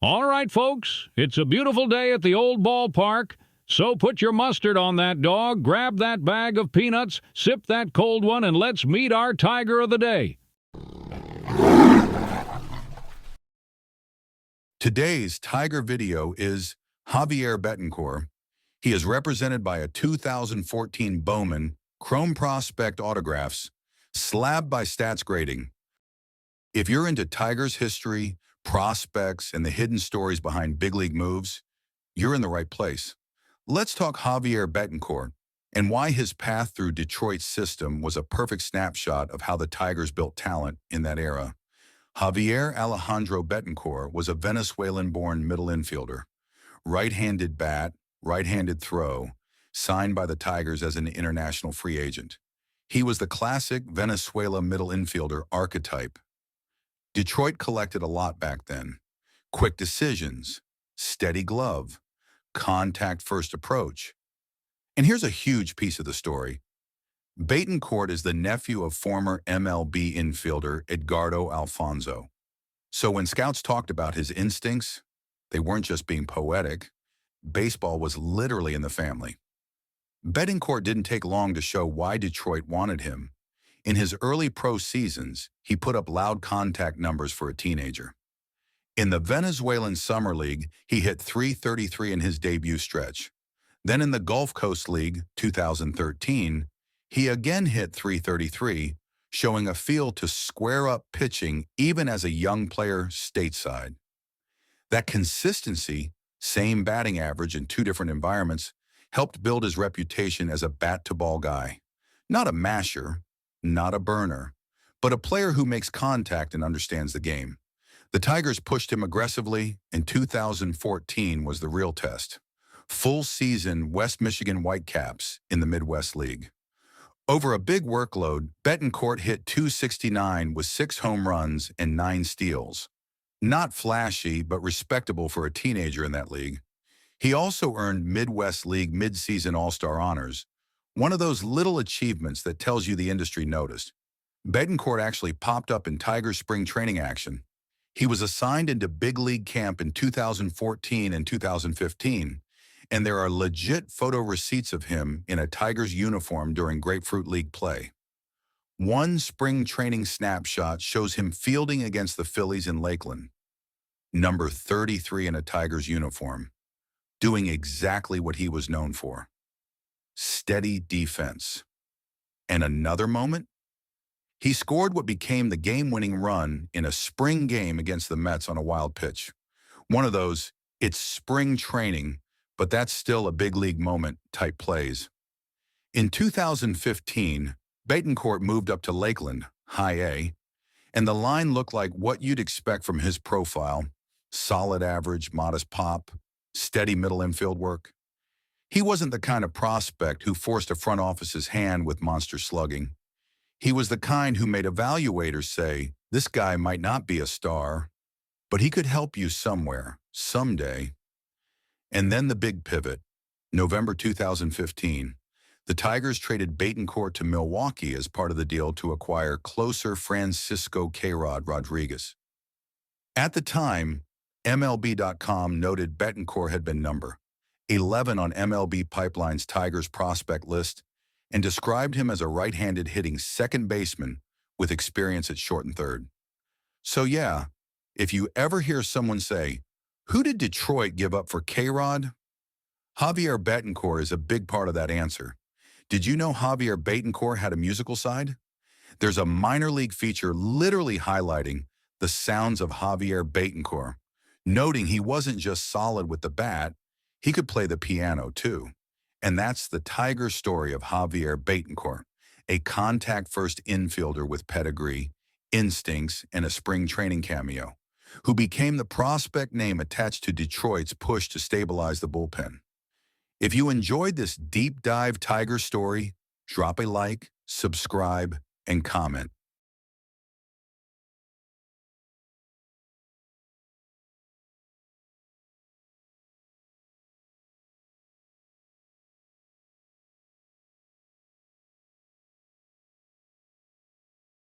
All right, folks, it's a beautiful day at the old ballpark. So put your mustard on that dog, grab that bag of peanuts, sip that cold one, and let's meet our Tiger of the Day. Today's Tiger video is Javier Betancourt. He is represented by a 2014 Bowman Chrome Prospect autographs, slabbed by Stats Grading. If you're into Tigers history, prospects, and the hidden stories behind big league moves, you're in the right place. Let's talk Javier Betancourt and why his path through Detroit's system was a perfect snapshot of how the Tigers built talent in that era. Javier Alejandro Betancourt was a Venezuelan-born middle infielder. Right-handed bat, right-handed throw, signed by the Tigers as an international free agent. He was the classic Venezuela middle infielder archetype. Detroit collected a lot back then. Quick decisions, steady glove, contact-first approach. And here's a huge piece of the story. Betancourt is the nephew of former MLB infielder Edgardo Alfonso. So when scouts talked about his instincts, they weren't just being poetic. Baseball was literally in the family. Betancourt didn't take long to show why Detroit wanted him. In his early pro seasons, he put up loud contact numbers for a teenager. In the Venezuelan Summer League, he hit .333 in his debut stretch. Then in the Gulf Coast League, 2013, he again hit .333, showing a feel to square up pitching even as a young player stateside. That consistency, same batting average in two different environments, helped build his reputation as a bat-to-ball guy. Not a masher, not a burner, but a player who makes contact and understands the game. The Tigers pushed him aggressively, and 2014 was the real test. Full season West Michigan Whitecaps in the Midwest League. Over a big workload, Betancourt hit .269 with 6 home runs and 9 steals. Not flashy, but respectable for a teenager in that league. He also earned Midwest League midseason All-Star honors, one of those little achievements that tells you the industry noticed. Betancourt actually popped up in Tigers spring training action. He was assigned into big league camp in 2014 and 2015, and there are legit photo receipts of him in a Tigers uniform during Grapefruit League play. One spring training snapshot shows him fielding against the Phillies in Lakeland, number 33 in a Tigers uniform, doing exactly what he was known for: steady defense. And another moment? He scored what became the game-winning run in a spring game against the Mets on a wild pitch. One of those, it's spring training, but that's still a big league moment type plays. In 2015, Betancourt moved up to Lakeland, High A, and the line looked like what you'd expect from his profile: solid average, modest pop, steady middle infield work. He wasn't the kind of prospect who forced a front office's hand with monster slugging. He was the kind who made evaluators say, this guy might not be a star, but he could help you somewhere, someday. And then the big pivot, November 2015. The Tigers traded Betancourt to Milwaukee as part of the deal to acquire closer Francisco K-Rod Rodriguez. At the time, MLB.com noted Betancourt had been number 11 on MLB Pipeline's Tigers prospect list and described him as a right-handed hitting second baseman with experience at short and third. So yeah, if you ever hear someone say, "Who did Detroit give up for K-Rod?" Javier Betancourt is a big part of that answer. Did you know Javier Betancourt had a musical side? There's a minor league feature literally highlighting the sounds of Javier Betancourt, noting he wasn't just solid with the bat, he could play the piano too. And that's the Tiger story of Javier Betancourt, a contact-first infielder with pedigree, instincts, and a spring training cameo, who became the prospect name attached to Detroit's push to stabilize the bullpen. If you enjoyed this deep dive Tiger story, drop a like, subscribe, and comment.